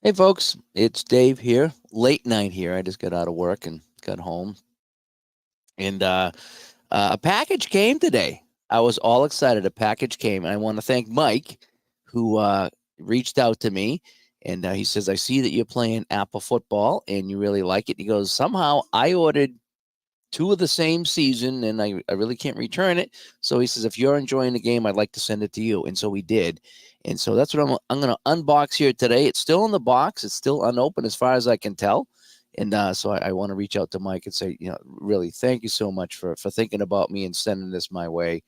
Hey, folks, it's Dave here. Late night here. I just got out of work and got home, and a package came today. I was all excited. A package came, and I want to thank Mike, who reached out to me, and he says, "I see that you're playing Apple football, and you really like it." He goes, "Somehow I ordered two of the same season, and I really can't return it." So he says, "If you're enjoying the game, I'd like to send it to you." And so we did. And so that's what I'm going to unbox here today. It's still in the box. It's still unopened as far as I can tell. And so I want to reach out to Mike and say, really, thank you so much for thinking about me and sending this my way,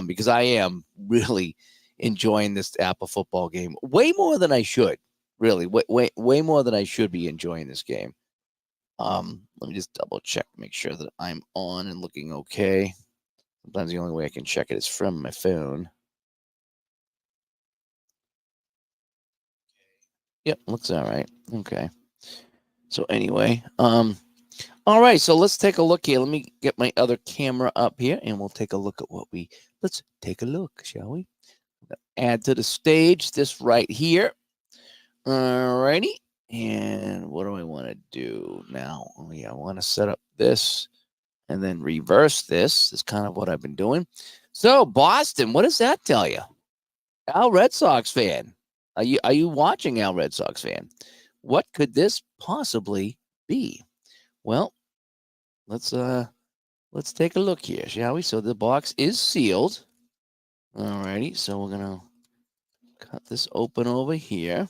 because I am really enjoying this Apple football game way more than I should. Really, way more than I should be enjoying this game. Let me just double check, make sure that I'm on and looking okay. Sometimes the only way I can check it is from my phone. Yep, looks all right. Okay. So anyway, all right. So let's take a look here. Let me get my other camera up here, and we'll take a look at what we. Let's take a look, shall we? Add to the stage this right here. All righty. And what do I want to do now? Oh, yeah, I want to set up this and then reverse this. Is kind of what I've been doing. So Boston, what does that tell you? Al Red Sox fan. Are you watching, Al Red Sox fan? What could this possibly be? Well, let's let's take a look here, shall we? So the box is sealed. Alrighty, so we're gonna cut this open over here.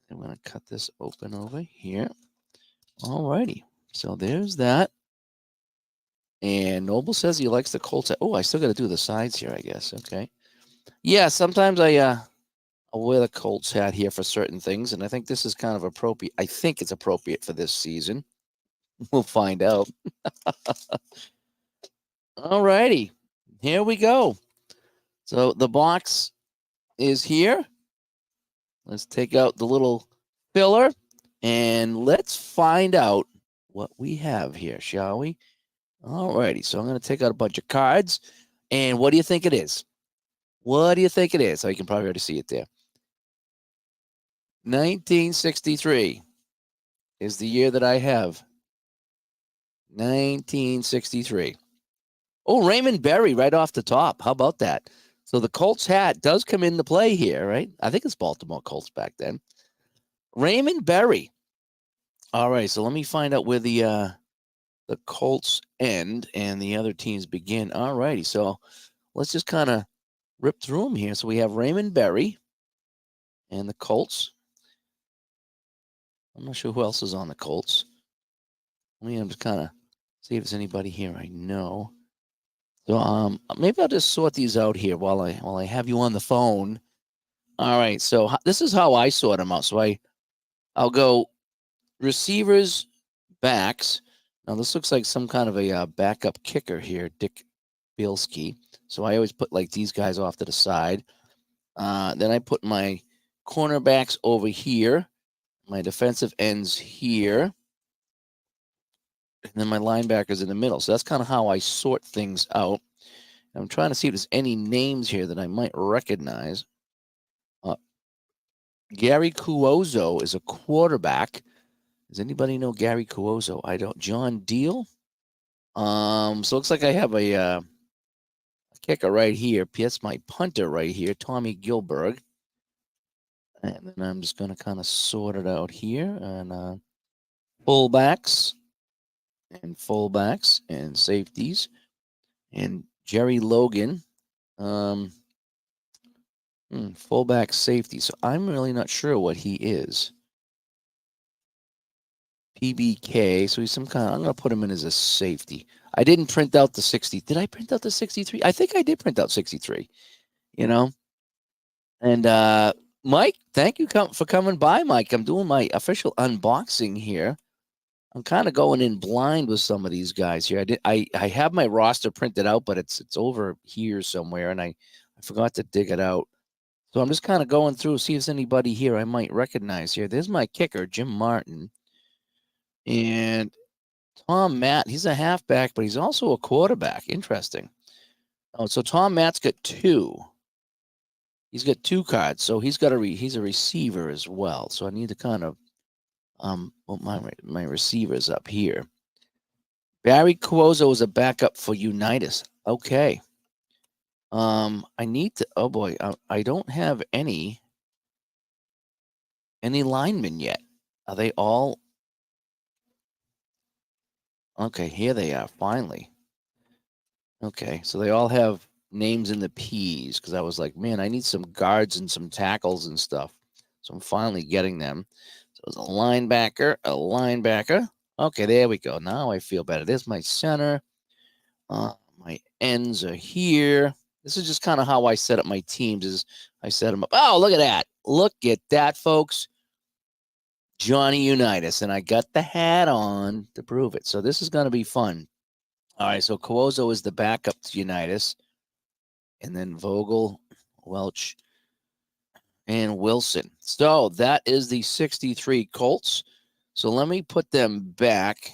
I'm gonna cut this open over here. Alrighty, so there's that. And Noble says he likes the Colts. Oh, I still got to do the sides here, I guess. Okay. Yeah, sometimes I'll wear the Colts hat here for certain things, and I think this is kind of appropriate. I think it's appropriate for this season. We'll find out. All righty, here we go. So the box is here. Let's take out the little filler, and let's find out what we have here, shall we? All righty, so I'm going to take out a bunch of cards, and what do you think it is? What do you think it is? Oh, you can probably already see it there. 1963 is the year that I have. 1963. Oh, Raymond Berry right off the top. How about that? So the Colts hat does come into play here, right? I think it's Baltimore Colts back then. Raymond Berry. All right, so let me find out where the Colts end and the other teams begin. All righty, so let's just kind of rip through them here. So we have Raymond Berry and the Colts. I'm not sure who else is on the Colts. Let me just kind of see if there's anybody here I know. So maybe I'll just sort these out here while I have you on the phone. All right, so this is how I sort them out. So I'll go receivers, backs. Now this looks like some kind of a backup kicker here, Dick Bilski. So I always put like these guys off to the side. Then I put my cornerbacks over here, my defensive ends here, and then my linebackers in the middle. So that's kind of how I sort things out. I'm trying to see if there's any names here that I might recognize. Uh, Gary Cuozo is a quarterback. Does anybody know Gary Cuozo? I don't. John Deal. So it looks like I have a kicker right here. That's my punter right here, Tommy Gilberg. And then I'm just going to kind of sort it out here. And fullbacks and safeties. And Jerry Logan. Um, Fullback safety. So I'm really not sure what he is. PBK. So he's some kind of, I'm going to put him in as a safety. I didn't print out the 60. Did I print out the 63? I think I did print out 63, you know? And Mike, thank you for coming by, Mike. I'm doing my official unboxing here. I'm kind of going in blind with some of these guys here. I have my roster printed out, but it's over here somewhere, and I forgot to dig it out. So I'm just kind of going through, see if there's anybody here I might recognize here. There's my kicker, Jim Martin. And Tom Matt, he's a halfback, but he's also a quarterback. Interesting. Oh, so Tom Matt's got two. He's got 2 cards, so he's a receiver as well. So I need to kind of my receivers up here. Barry Cuozo is a backup for Unitas. Okay. I need to. Oh boy, I don't have any linemen yet. Are they all? Okay, here they are. Finally. Okay, so they all have names in the P's because I was like, man, I need some guards and some tackles and stuff. So I'm finally getting them. So it's a linebacker, a linebacker. Okay, there we go. Now I feel better. There's my center. My ends are here. This is just kind of how I set up my teams. Is I set them up. Oh, look at that! Look at that, folks. Johnny Unitas, and I got the hat on to prove it. So this is going to be fun. All right, so Cuozo is the backup to Unitas, and then Vogel, Welch, and Wilson. So that is the 63 Colts. So let me put them back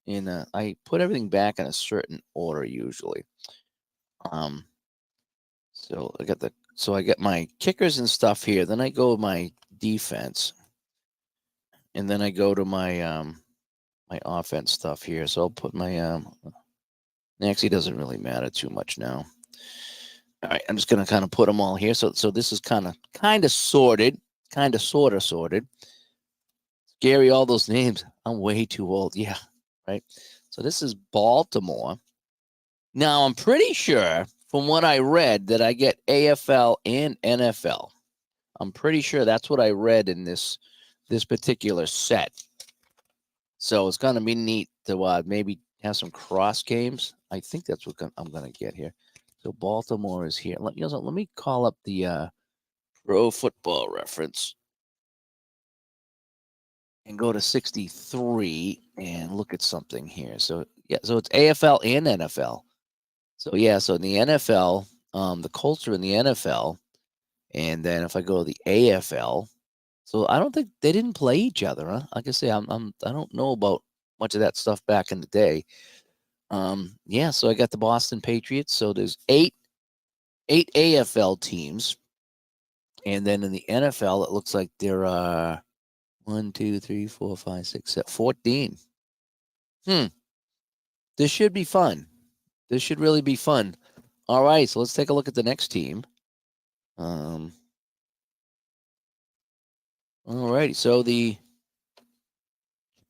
in I put everything back in a certain order usually. So I get my kickers and stuff here. Then I go my defense, and then I go to my my offense stuff here. So I'll put my actually doesn't really matter too much now. All right, I'm just gonna kind of put them all here. So this is kind of sorted, sort of sorted. Scary, all those names. I'm way too old. Yeah, right. So this is Baltimore. Now I'm pretty sure from what I read that I get AFL and NFL. I'm pretty sure that's what I read in this particular set. So it's gonna be neat to maybe have some cross games. I think that's what I'm gonna get here. So Baltimore is here. Let me call up the Pro Football Reference and go to 63 and look at something here. So yeah, so it's AFL and NFL. So yeah, so in the NFL, the Colts are in the NFL, and then if I go to the AFL, so I don't think they didn't play each other, huh? Like I say, I don't know about much of that stuff back in the day. Yeah, so I got the Boston Patriots. So there's eight AFL teams, and then in the NFL, it looks like there are 1, 2, 3, 4, 5, 6, 7, 14. This should be fun. This should really be fun. All right, so let's take a look at the next team. All righty, so the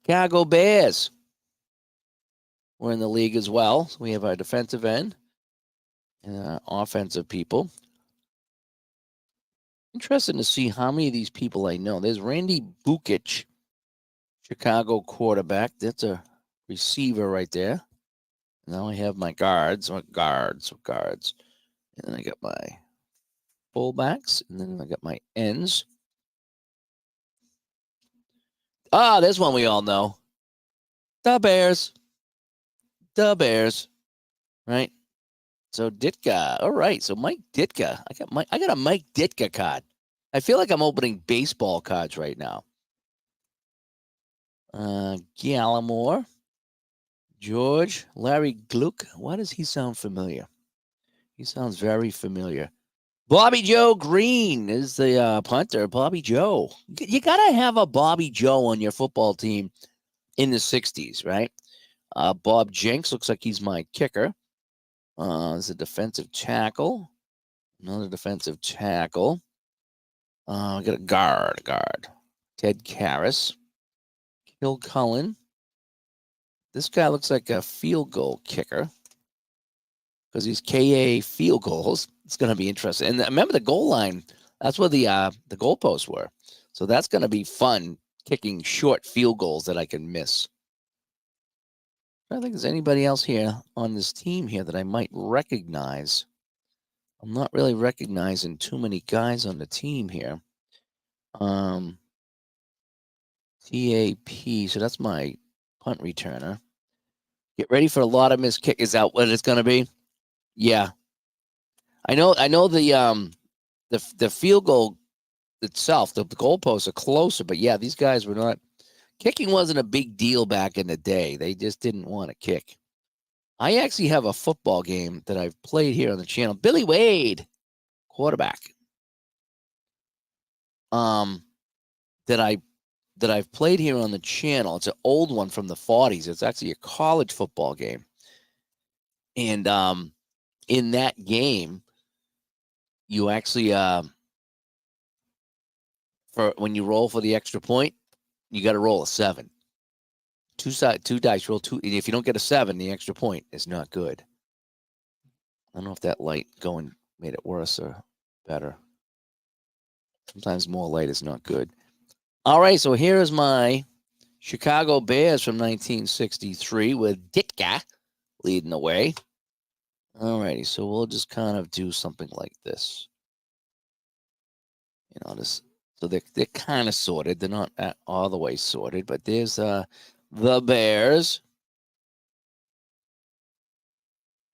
Chicago Bears were in the league as well. So we have our defensive end and our offensive people. Interesting to see how many of these people I know. There's Randy Bukic, Chicago quarterback. That's a receiver right there. Now I have my guards. And then I got my fullbacks, and then I got my ends. There's one we all know. The Bears. Right? So Ditka. All right. So Mike Ditka. I got a Mike Ditka card. I feel like I'm opening baseball cards right now. Gallimore. George. Larry Gluck. Why does he sound familiar? He sounds very familiar. Bobby Joe Green is the punter. Bobby Joe. You got to have a Bobby Joe on your football team in the 60s, right? Bob Jenks looks like he's my kicker. There's a defensive tackle. Another defensive tackle. I got a guard. Ted Karras. Hill Cullen. This guy looks like a field goal kicker because he's KA field goals. It's going to be interesting. And remember the goal line. That's where the goalposts were. So that's going to be fun, kicking short field goals that I can miss. I don't think there's anybody else here on this team here that I might recognize. I'm not really recognizing too many guys on the team here. TAP, so that's my punt returner. Get ready for a lot of missed kick. Is that what it's going to be? Yeah. I know the field goal itself, the goalposts are closer, but yeah, these guys were not. Kicking wasn't a big deal back in the day. They just didn't want to kick. I actually have a football game that I've played here on the channel. Billy Wade, quarterback. that I've played here on the channel. It's an old one from the 40s. It's actually a college football game. And in that game, you actually for when you roll for the extra point, you got to roll a 7. Two dice, roll 2. And if you don't get a 7, the extra point is not good. I don't know if that light going made it worse or better. Sometimes more light is not good. All right, so here is my Chicago Bears from 1963 with Ditka leading the way. All righty, so we'll just kind of do something like this. This. So they're kind of sorted. They're not all the way sorted, but there's the Bears.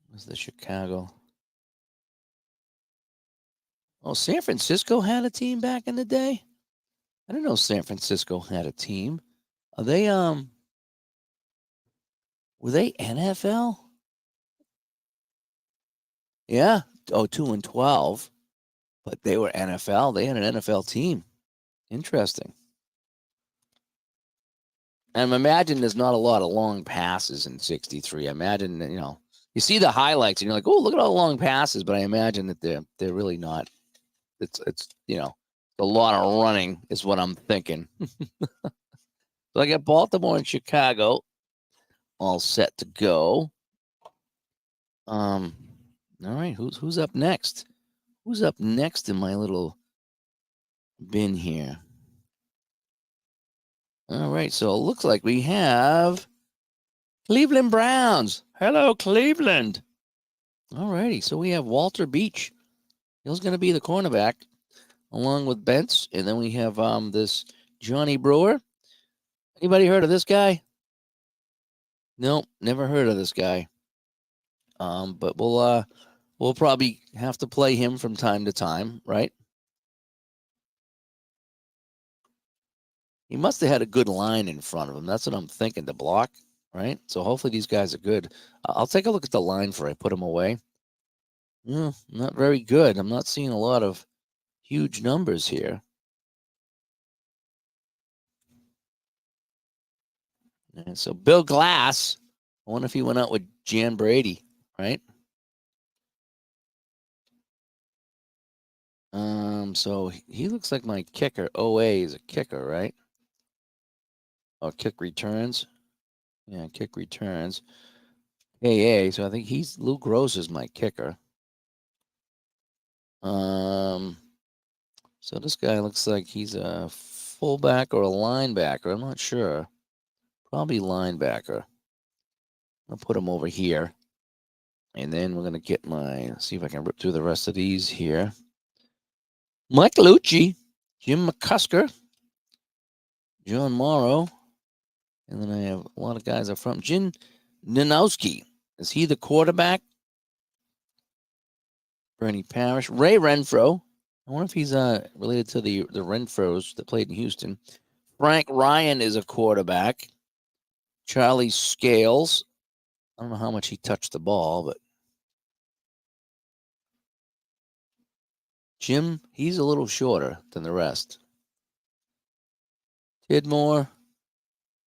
There's the Chicago. Oh, San Francisco had a team back in the day. I didn't know San Francisco had a team. Are they were they NFL? Yeah. Oh, 2-12. But they were NFL. They had an NFL team. Interesting. And I imagine there's not a lot of long passes in 63. I imagine that, you see the highlights and you're like, oh, look at all the long passes, but I imagine that they're really not. It's a lot of running is what I'm thinking. So I got Baltimore and Chicago all set to go. All right, who's up next? Who's up next in my little bin here? All right, so it looks like we have Cleveland Browns. Hello, Cleveland. All righty, so we have Walter Beach. He's going to be the cornerback, along with Bentz, and then we have this Johnny Brewer. Anybody heard of this guy? Nope, never heard of this guy. But we'll probably have to play him from time to time, right? He must have had a good line in front of him. That's what I'm thinking to block, right? So hopefully these guys are good. I'll take a look at the line before I put him away. Not very good. I'm not seeing a lot of huge numbers here. And so Bill Glass, I wonder if he went out with Jan Brady, right? So he looks like my kicker. OA is a kicker, right? Oh, kick returns. Yeah, kick returns. AA, so I think Lou Gross is my kicker. So this guy looks like he's a fullback or a linebacker. I'm not sure. Probably linebacker. I'll put him over here. And then we're going to get see if I can rip through the rest of these here. Mike Lucci, Jim McCusker, John Morrow. And then I have a lot of guys up front. Jim Ninowski. Is he the quarterback? Bernie Parrish. Ray Renfro. I wonder if he's related to the Renfros that played in Houston. Frank Ryan is a quarterback. Charlie Scales. I don't know how much he touched the ball, but Jim, he's a little shorter than the rest. Tidmore,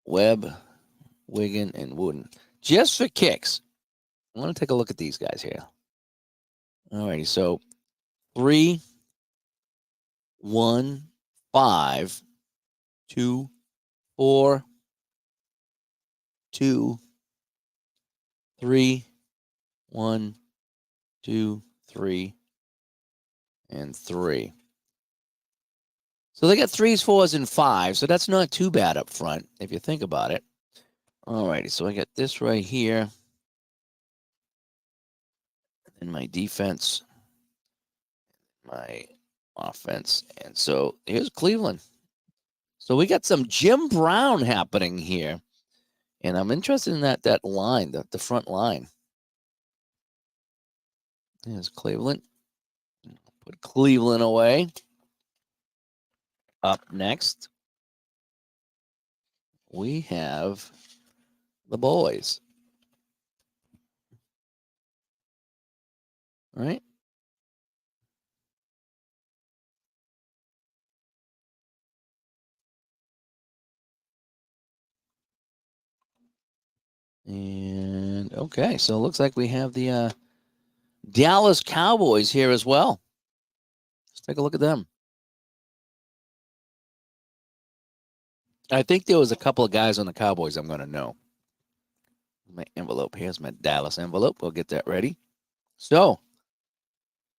Webb, Wigan, and Wooden. Just for kicks. I want to take a look at these guys here. All righty, so 3, 1, 5, 2, 4, 2, 3, 1, 2, 3, and 3. So they got 3s, 4s, and 5s. So that's not too bad up front if you think about it. All righty, so I got this right here. And my defense, my offense. And so here's Cleveland. So we got some Jim Brown happening here. And I'm interested in that line, the front line. There's Cleveland. Put Cleveland away. Up next, we have the boys. All right. And okay, so it looks like we have the Dallas Cowboys here as well. Let's take a look at them. I think there was a couple of guys on the Cowboys I'm going to know. My envelope. Here's my Dallas envelope. We'll get that ready. So,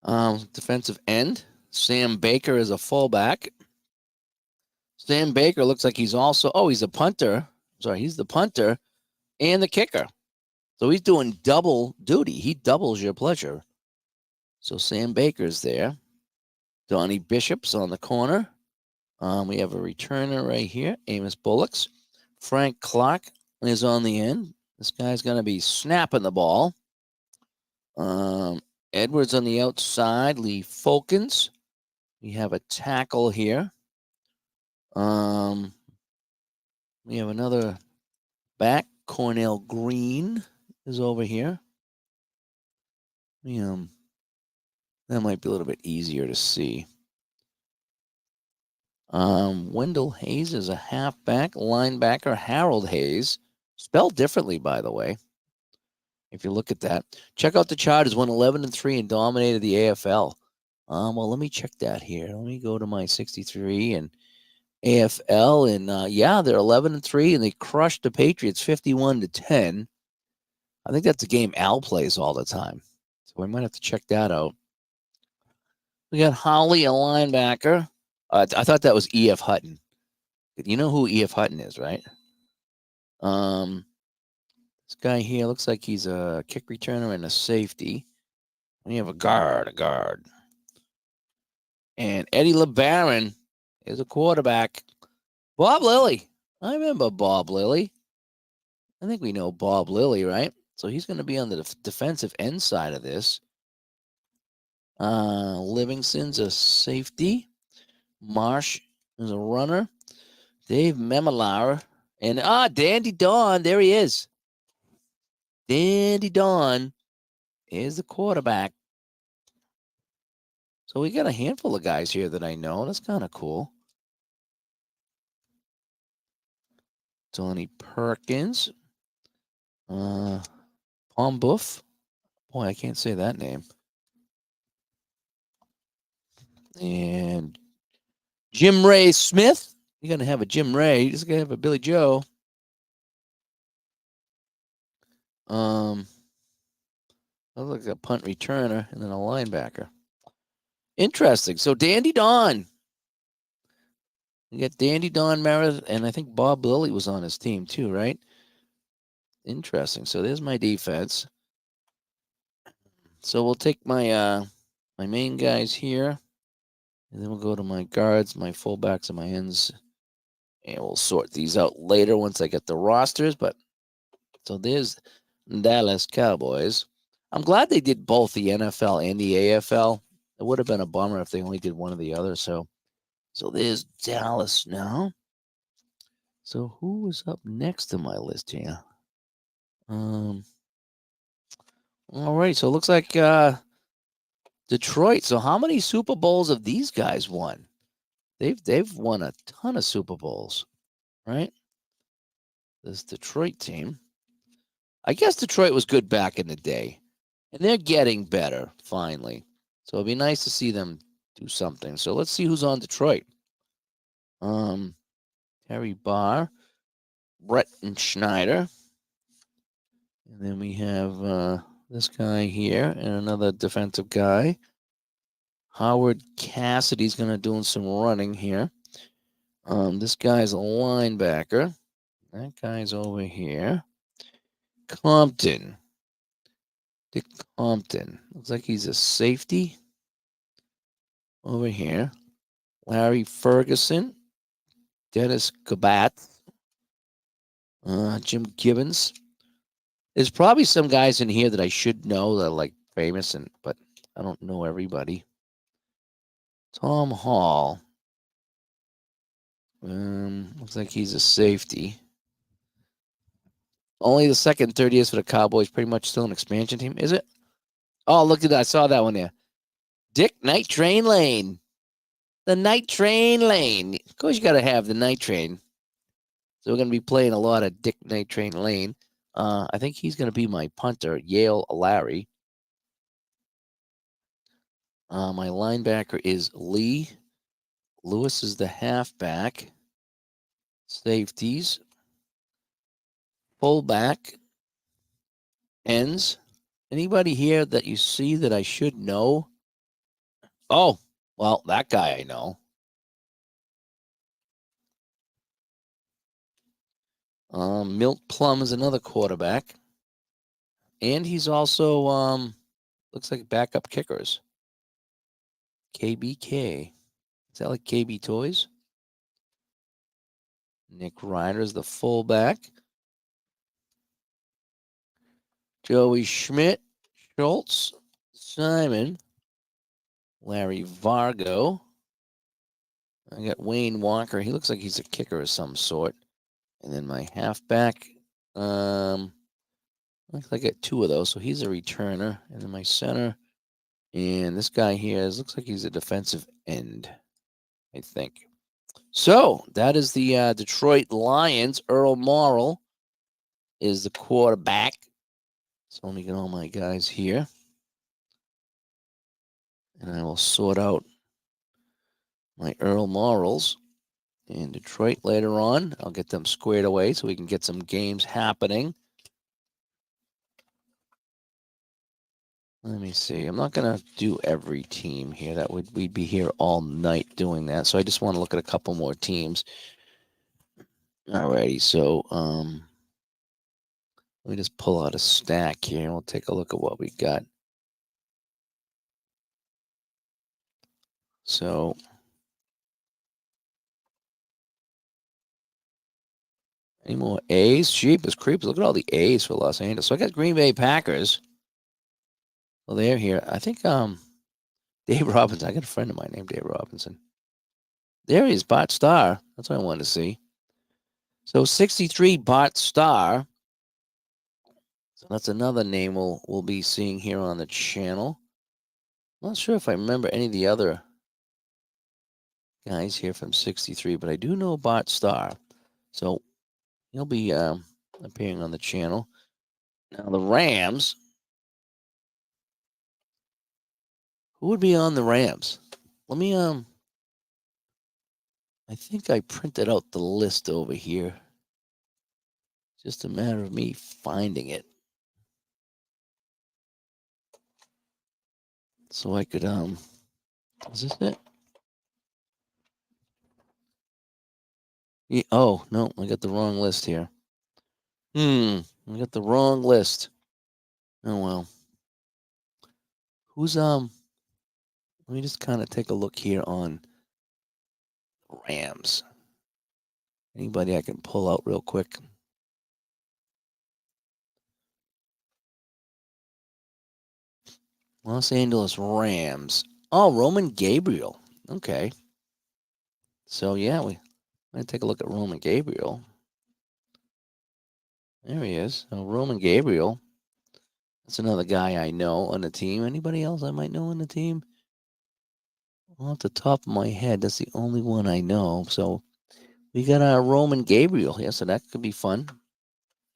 defensive end. Sam Baker is a fullback. Sam Baker looks like he's also, he's a punter. Sorry, he's the punter and the kicker. So he's doing double duty. He doubles your pleasure. So Sam Baker's there. Donnie Bishop's on the corner. We have a returner right here, Amos Bullocks. Frank Clark is on the end. This guy's going to be snapping the ball. Edwards on the outside. Lee Folkens. We have a tackle here. We have another back. Cornell Green is over here. That might be a little bit easier to see. Wendell Hayes is a halfback. Linebacker Harold Hayes, spelled differently, by the way. If you look at that, check out the Chargers. Won 11-3 and dominated the AFL. Well, let me check that here. Let me go to my 63 and AFL, and they're 11-3 and they crushed the Patriots 51-10. I think that's a game Al plays all the time, so we might have to check that out. We got Holly, a linebacker. I thought that was E.F. Hutton. You know who E.F. Hutton is, right? This guy here looks like he's a kick returner and a safety. We have a guard. And Eddie LeBaron is a quarterback. Bob Lilly. I remember Bob Lilly. I think we know Bob Lilly, right? So he's going to be on the defensive end side of this. Livingston's a safety. Marsh is a runner. Dave Memelar. And Dandy Don. There he is. Dandy Don is the quarterback. So we got a handful of guys here that I know. That's kind of cool. Tony Perkins. Pombuff. Boy, I can't say that name. And Jim Ray Smith. You're going to have a Jim Ray. You're just going to have a Billy Joe. Looks like a punt returner and then a linebacker. Interesting. So Dandy Don. You got Dandy Don Meredith, and I think Bob Lilly was on his team too, right? Interesting. So there's my defense. So we'll take my my main guys here, and then we'll go to my guards, my fullbacks, and my ends, and we'll sort these out later once I get the rosters. But so there's Dallas Cowboys. I'm glad they did both the NFL and the AFL. It would have been a bummer if they only did one or the other. So there's Dallas now. So who was up next in my list here? All right. So it looks like Detroit. So how many Super Bowls have these guys won? They've won a ton of Super Bowls, right? This Detroit team. I guess Detroit was good back in the day, and they're getting better finally. So it'd be nice to see them do something. So let's see who's on Detroit. Harry Barr, Brett and Schneider. And then we have this guy here and another defensive guy. Howard Cassidy's going to do some running here. This guy's a linebacker. That guy's over here. Compton. Dick Compton. Looks like he's a safety. Over here. Larry Ferguson. Dennis Kabat. Jim Gibbons. There's probably some guys in here that I should know that are like famous, but I don't know everybody. Tom Hall. Looks like he's a safety. Only the second and third years for the Cowboys, pretty much still an expansion team, is it? Oh, look at that. I saw that one there. Dick Night Train Lane. The Night Train Lane. Of course, you got to have the Night Train. So we're going to be playing a lot of Dick Night Train Lane. I think he's going to be my punter, Yale Larry. My linebacker is Lee. Lewis is the halfback. Safeties. Fullback. Ends. Anybody here that you see that I should know? Oh, well, that guy I know. Milt Plum is another quarterback. And he's also, looks like backup kickers. KBK. Is that like KB Toys? Nick Ryder's the fullback. Joey Schmidt, Schultz, Simon, Larry Vargo. I got Wayne Walker. He looks like he's a kicker of some sort. And then my halfback, looks like I got two of those, so he's a returner. And then my center, and this guy here looks like he's a defensive end, I think. So that is the Detroit Lions. Earl Morrall is the quarterback. So let me get all my guys here. And I will sort out my Earl Morralls in Detroit later on. I'll get them squared away so we can get some games happening. Let me see. I'm not going to do every team here. We'd be here all night doing that. So I just want to look at a couple more teams. Alrighty, so let me just pull out a stack here and we'll take a look at what we got. So any more A's? Jeepers creepers. Look at all the A's for Los Angeles. So I got Green Bay Packers. Well, they're here. I think Dave Robinson. I got a friend of mine named Dave Robinson. There he is, Bart Starr. That's what I wanted to see. So 63 Bart Starr. So that's another name we'll be seeing here on the channel. I'm not sure if I remember any of the other guys here from 63, but I do know Bart Starr. So he'll be appearing on the channel. Now the Rams. Who would be on the Rams? Let me I think I printed out the list over here. Just a matter of me finding it. So I could is this it? Yeah, oh no, I got the wrong list here. I got the wrong list. Oh well. Who's let me just kind of take a look here on Rams. Anybody I can pull out real quick? Los Angeles Rams. Oh, Roman Gabriel. Okay. So yeah, we're gonna take a look at Roman Gabriel. There he is. So Roman Gabriel. That's another guy I know on the team. Anybody else I might know on the team? Well, off the top of my head, that's the only one I know. So we got our Roman Gabriel here, so that could be fun.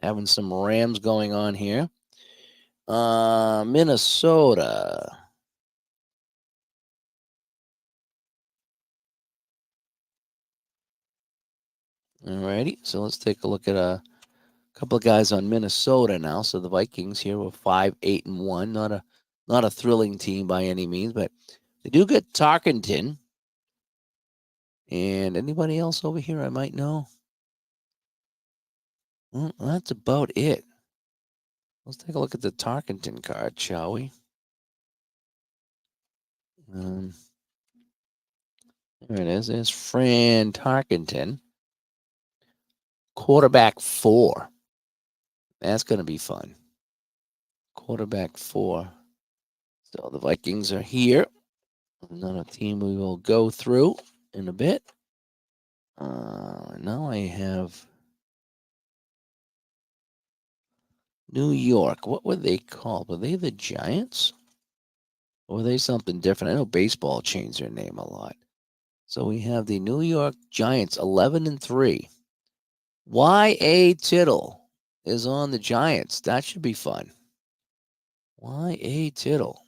Having some Rams going on here. Minnesota. Alrighty, so let's take a look at a couple of guys on Minnesota now. So the Vikings here were 5-8-1. Not a thrilling team by any means, but they do get Tarkenton. And anybody else over here I might know? Well, that's about it. Let's take a look at the Tarkenton card, shall we? There it is. There's Fran Tarkenton. Quarterback 4. That's going to be fun. Quarterback 4. So the Vikings are here. Another team we will go through in a bit. Now I have New York. What were they called? Were they the Giants? Or were they something different? I know baseball changed their name a lot. So we have the New York Giants, 11-3. Y.A. Tittle. is on the Giants. That should be fun. Y.A. Tittle.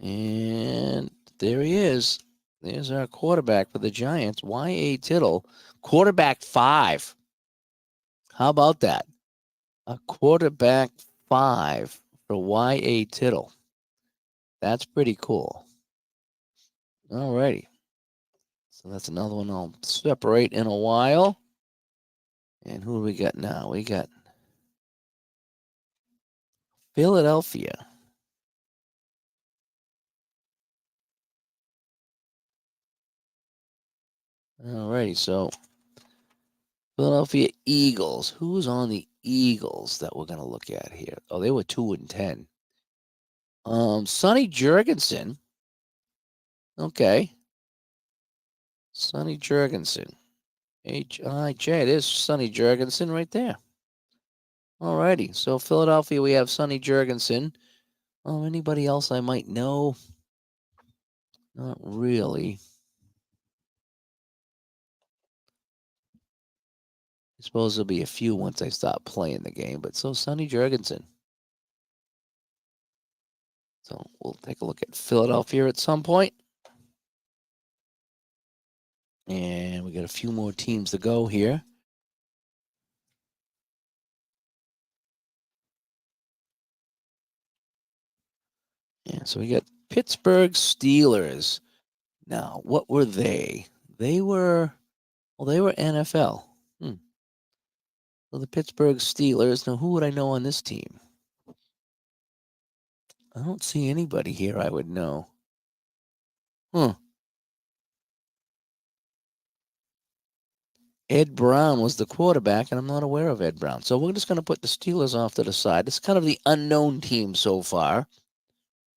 And there he is. There's our quarterback for the Giants, Y.A. Tittle. Quarterback 5. How about that? A quarterback 5 for Y.A. Tittle. That's pretty cool. All righty. So that's another one I'll separate in a while. And who do we got now? We got Philadelphia. All righty. So Philadelphia Eagles. Who's on the Eagles that we're going to look at here? Oh, they were 2-10. Sonny Jurgensen. Okay. Sonny Jurgensen. H-I-J. There's Sonny Jurgensen right there. All righty. So Philadelphia, we have Sonny Jurgensen. Oh, anybody else I might know? Not really. I suppose there'll be a few once I stop playing the game. But so Sonny Jurgensen. So we'll take a look at Philadelphia at some point. And we got a few more teams to go here. Yeah, so we got Pittsburgh Steelers. Now, what were they? They were NFL. So the Pittsburgh Steelers. Now, who would I know on this team? I don't see anybody here I would know. Ed Brown was the quarterback, and I'm not aware of Ed Brown. So we're just going to put the Steelers off to the side. It's kind of the unknown team so far.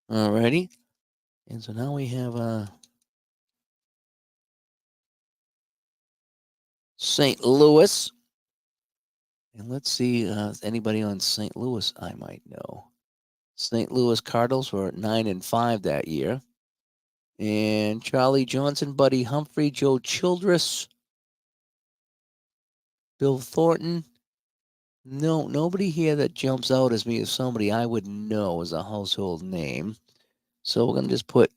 Alrighty. And so now we have St. Louis. And let's see anybody on St. Louis I might know. St. Louis Cardinals were 9-5 that year. And Charlie Johnson, Buddy Humphrey, Joe Childress, Bill Thornton. No, nobody here that jumps out as me as somebody I would know as a household name. So we're going to just put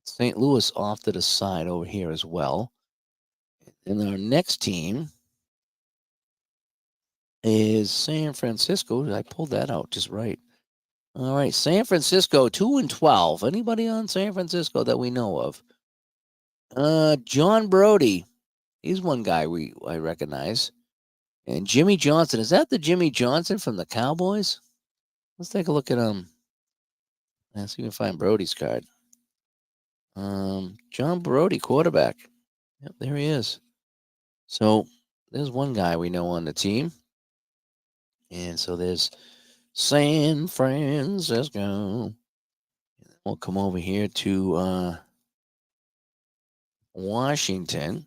St. Louis off to the side over here as well. And our next team is San Francisco. I pulled that out just right. All right, San Francisco, 2-12. Anybody on San Francisco that we know of? John Brody. He's one guy I recognize. And Jimmy Johnson. Is that the Jimmy Johnson from the Cowboys? Let's take a look at let's see if we can find Brody's card. John Brody, quarterback. Yep, there he is. So there's one guy we know on the team. And so there's San Francisco. We'll come over here to Washington.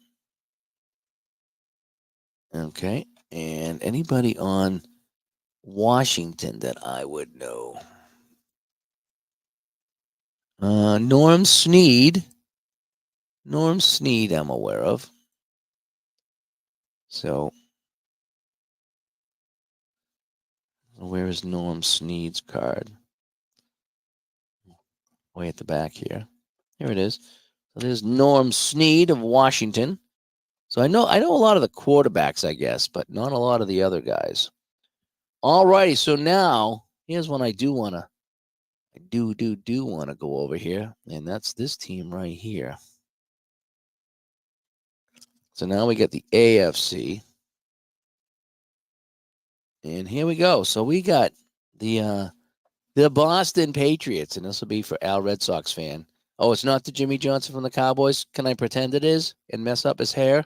Okay. And anybody on Washington that I would know? Norm Snead. Norm Snead, I'm aware of. So, where is Norm Snead's card? Way at the back here. Here it is. So there's Norm Snead of Washington. So I know a lot of the quarterbacks, I guess, but not a lot of the other guys. All righty. So now here's one I do want to go over here, and that's this team right here. So now we get the AFC. And here we go. So we got the Boston Patriots, and this will be for Al Red Sox fan. Oh, it's not the Jimmy Johnson from the Cowboys? Can I pretend it is and mess up his hair?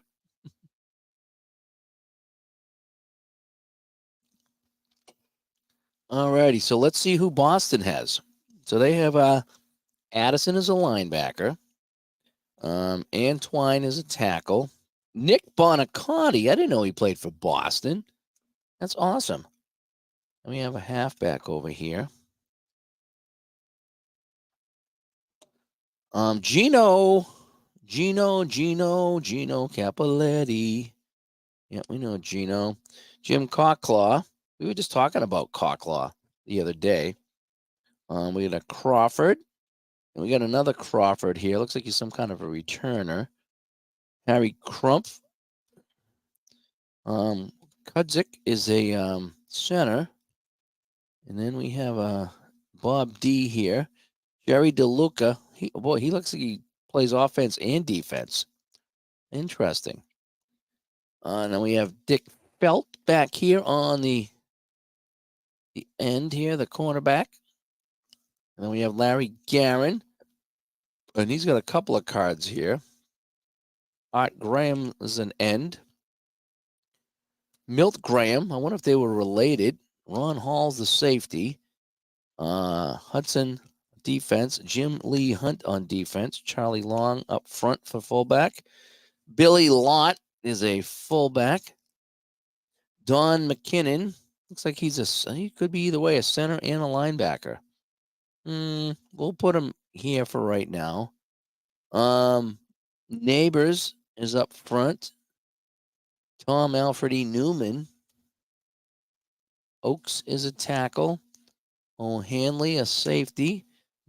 All righty. So let's see who Boston has. So they have Addison as a linebacker. Antoine is a tackle. Nick Bonacotti. I didn't know he played for Boston. That's awesome. And we have a halfback over here. Gino Capoletti. Yeah, we know Gino. Jim Cocklaw. We were just talking about Cocklaw the other day. We got a Crawford. And we got another Crawford here. Looks like he's some kind of a returner. Harry Crumpf. Kudzik is a center. And then we have Bob D here. Jerry DeLuca. He looks like he plays offense and defense. Interesting. And then we have Dick Felt back here on the end here, the cornerback. And then we have Larry Guerin. And he's got a couple of cards here. Art Graham is an end. Milt Graham. I wonder if they were related. Ron Hall's the safety. Hudson defense. Jim Lee Hunt on defense. Charlie Long up front for fullback. Billy Lott is a fullback. Don McKinnon looks like he could be either way, a center and a linebacker. We'll put him here for right now. Neighbors is up front. Tom Alfred E. Newman. Oaks is a tackle. O'Hanley, a safety.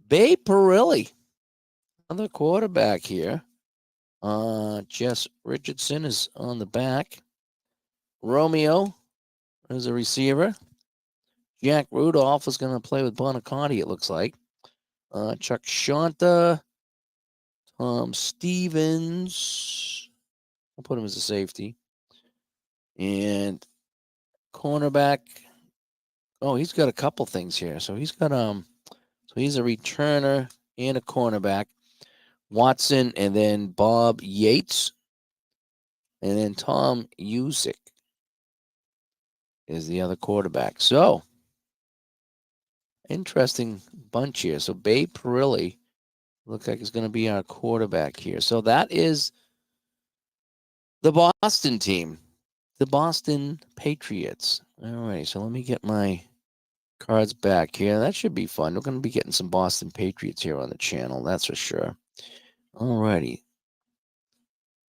Bay Perilli, another quarterback here. Jess Richardson is on the back. Romeo is a receiver. Jack Rudolph is going to play with Bonaconti, it looks like. Chuck Shanta. Tom Stevens. I'll put him as a safety. And cornerback. Oh, he's got a couple things here. So he's got so he's a returner and a cornerback. Watson and then Bob Yates. And then Tom Usick is the other quarterback. So interesting bunch here. So Bay Perilli looks like it's going to be our quarterback here. So that is the Boston team, the Boston Patriots. All right, so let me get my cards back here. That should be fun. We're going to be getting some Boston Patriots here on the channel, that's for sure. All righty.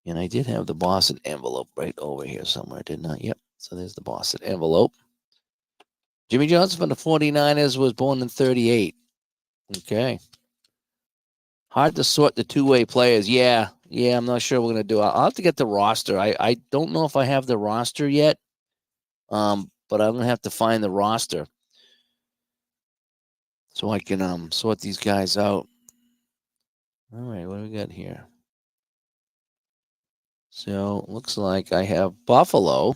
And I did have the Boston envelope right over here somewhere, didn't I? Yep. So there's the Boston envelope. Jimmy Johnson from the 49ers was born in 38. Okay. Hard to sort the two-way players. Yeah, I'm not sure what we're going to do. I'll have to get the roster. I don't know if I have the roster yet, but I'm going to have to find the roster so I can sort these guys out. All right, what do we got here? So looks like I have Buffalo.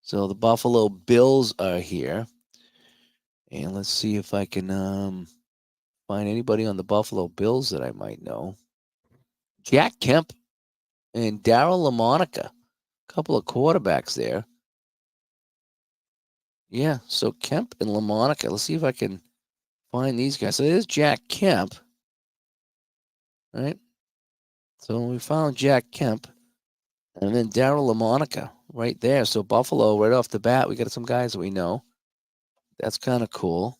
So the Buffalo Bills are here. And let's see if I can find anybody on the Buffalo Bills that I might know. Jack Kemp and Darryl LaMonica. A couple of quarterbacks there. Yeah, so Kemp and LaMonica. Let's see if I can find these guys. So there's Jack Kemp. All right. So we found Jack Kemp. And then Darryl LaMonica right there. So Buffalo, right off the bat, we got some guys that we know. That's kind of cool.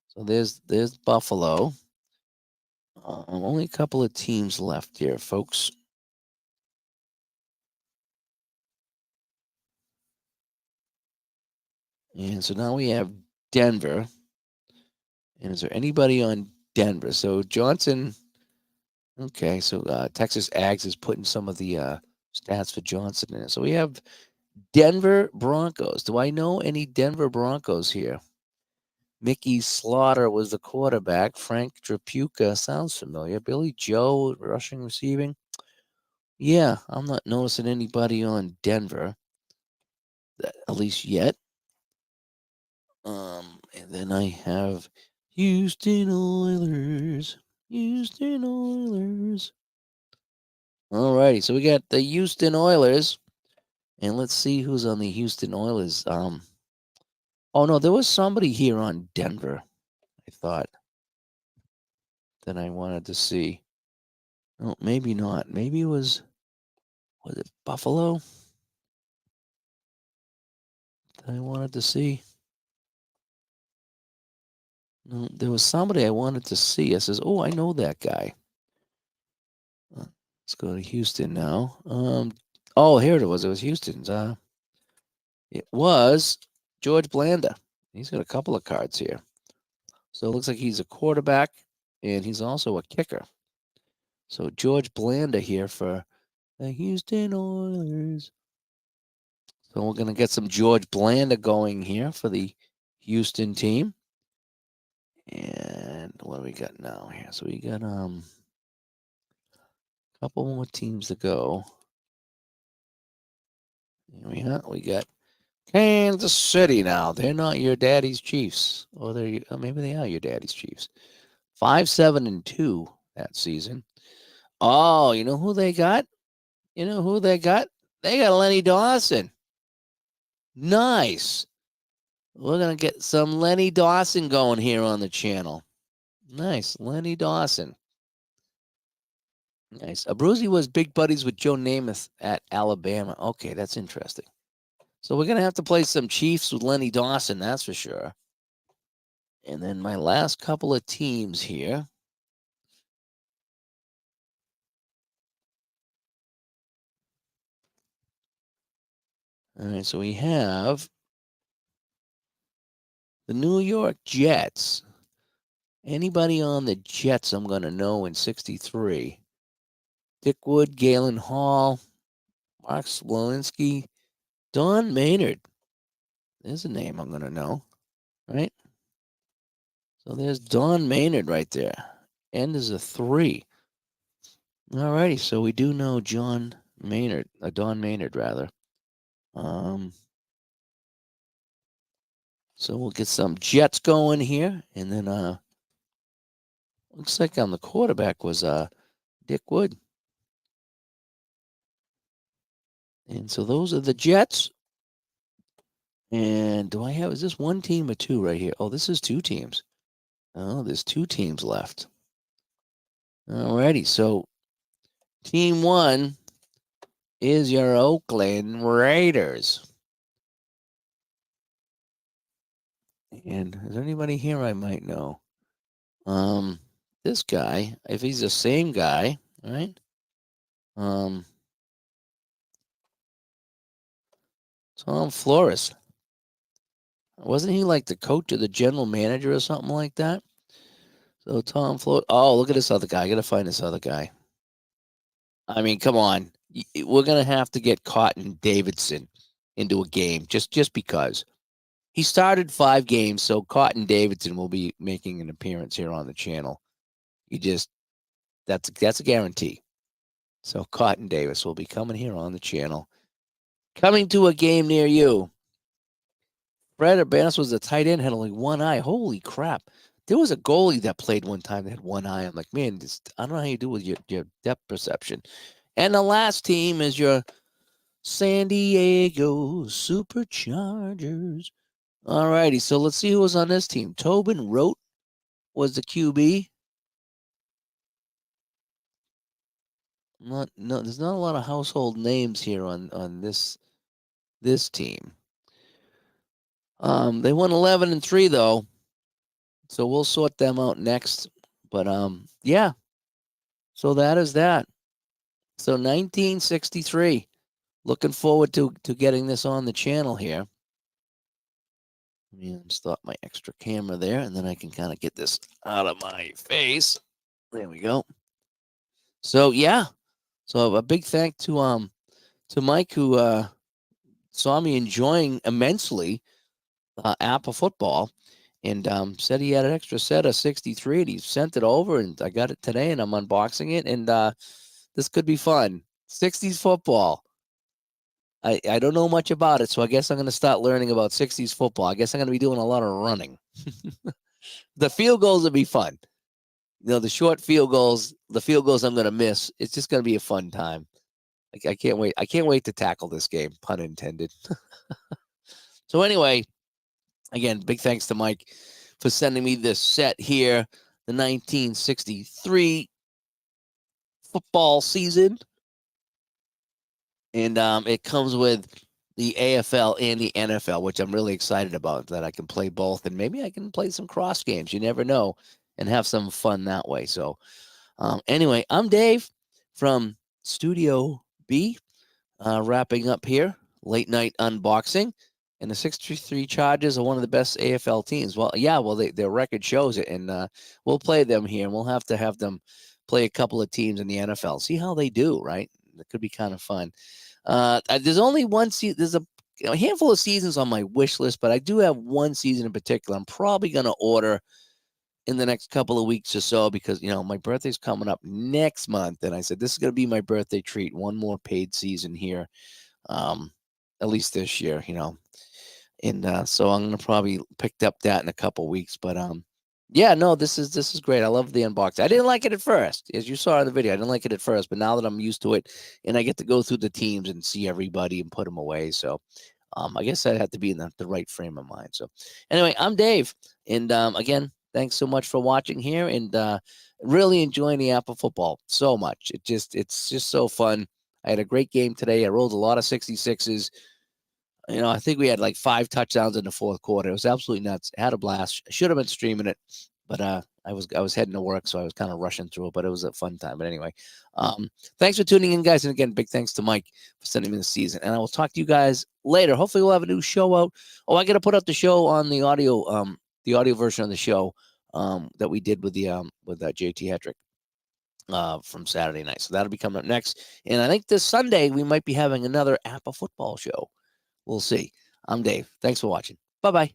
So there's Buffalo. Only a couple of teams left here, folks. And so now we have Denver. And is there anybody on Denver? So Johnson. Okay, so Texas Ags is putting some of the stats for Johnson in it. So we have Denver Broncos. Do I know any Denver Broncos here? Mickey Slaughter was the quarterback. Frank Trapuka sounds familiar. Billy Joe, rushing, receiving. Yeah, I'm not noticing anybody on Denver, at least yet. And then I have Houston Oilers. Houston Oilers. All righty, so we got the Houston Oilers, and let's see who's on the Houston Oilers. Oh no, there was somebody here on Denver. I thought that I wanted to see. Oh, maybe not. Maybe it was it Buffalo that I wanted to see? No, there was somebody I wanted to see. I says, "Oh, I know that guy." Let's go to Houston now. Oh, here it was. It was Houston's. It was George Blanda. He's got a couple of cards here. So it looks like he's a quarterback and he's also a kicker. So George Blanda here for the Houston Oilers. So we're going to get some George Blanda going here for the Houston team. And what do we got now here? So we got a couple more teams to go. Here we got Kansas City now. They're not your daddy's Chiefs. Or maybe they are your daddy's Chiefs. 5-7-2 that season. Oh, you know who they got? You know who they got? They got Lenny Dawson. Nice. We're going to get some Lenny Dawson going here on the channel. Nice. Lenny Dawson. Nice. Abruzzi was big buddies with Joe Namath at Alabama. Okay, that's interesting. So we're going to have to play some Chiefs with Lenny Dawson, that's for sure. And then my last couple of teams here. All right, so we have the New York Jets. Anybody on the Jets I'm going to know in 63. Dick Wood, Galen Hall, Mark Swolinski, Don Maynard. There's a name I'm going to know, right? So there's Don Maynard right there. End is a 3. All righty, so we do know Don Maynard rather. So we'll get some Jets going here, and then looks like on the quarterback was Dick Wood. And so those are the Jets. And is this one team or two right here? Oh, this is 2 teams. Oh, there's 2 teams left. Alrighty, so team 1 is your Oakland Raiders. And is there anybody here I might know? This guy, if he's the same guy, right? Tom Flores. Wasn't he like the coach or the general manager or something like that? So Tom Flores. Oh, look at this other guy. I gotta find this other guy. I mean, come on. We're gonna have to get Cotton Davidson into a game just because. He started 5 games, so Cotton Davidson will be making an appearance here on the channel. That's a guarantee. So Cotton Davis will be coming here on the channel. Coming to a game near you. Fred Urbanus was a tight end, had only one eye. Holy crap. There was a goalie that played one time that had one eye. I'm like, man, I don't know how you do with your depth perception. And the last team is your San Diego Superchargers. All righty, so let's see who was on this team. Tobin Rote was the QB. There's not a lot of household names here on this team. They won 11-3 though, so we'll sort them out next. But yeah. So that is that. So 1963. Looking forward to getting this on the channel here. Let me stop my extra camera there, and then I can kind of get this out of my face. There we go. So yeah. So a big thank to Mike who saw me enjoying immensely Apple football, and said he had an extra set of 63, and he sent it over, and I got it today, and I'm unboxing it, and this could be fun. 60s football. I don't know much about it, so I guess I'm going to start learning about 60s football. I guess I'm going to be doing a lot of running. The field goals will be fun. You know, the short field goals, the field goals I'm going to miss. It's just going to be a fun time. I can't wait. I can't wait to tackle this game, pun intended. So anyway, again, big thanks to Mike for sending me this set here, the 1963 football season. And it comes with the AFL and the NFL, which I'm really excited about, that I can play both. And maybe I can play some cross games. You never know, and have some fun that way. So anyway, I'm Dave from Studio B. wrapping up here. Late night unboxing. And the 63 Chargers are one of the best AFL teams. Well, yeah, well, their record shows it. And we'll play them here. And we'll have to have them play a couple of teams in the NFL. See how they do, right? It could be kind of fun. There's only one season. There's a handful of seasons on my wish list, but I do have one season in particular. I'm probably going to order in the next couple of weeks or so because, my birthday's coming up next month. And I said, this is going to be my birthday treat. One more paid season here, at least this year, And so I'm going to probably pick up that in a couple of weeks. But yeah, no, this is great. I love the unboxing. I didn't like it at first, as you saw in the video. I didn't like it at first, but now that I'm used to it, and I get to go through the teams and see everybody and put them away, so I guess I'd have to be in the right frame of mind. So anyway, I'm Dave, and again, thanks so much for watching here, and really enjoying the Apple football so much. It's just so fun. I had a great game today. I rolled a lot of 66s. I think we had like 5 touchdowns in the fourth quarter. It was absolutely nuts. I had a blast. I should have been streaming it, but I was heading to work, so I was kind of rushing through it. But it was a fun time. But anyway, thanks for tuning in, guys. And again, big thanks to Mike for sending me the season. And I will talk to you guys later. Hopefully, we'll have a new show out. Oh, I got to put up the show on the audio version of the show that we did with JT Hetrick from Saturday night. So that'll be coming up next. And I think this Sunday we might be having another Apple football show. We'll see. I'm Dave. Thanks for watching. Bye-bye.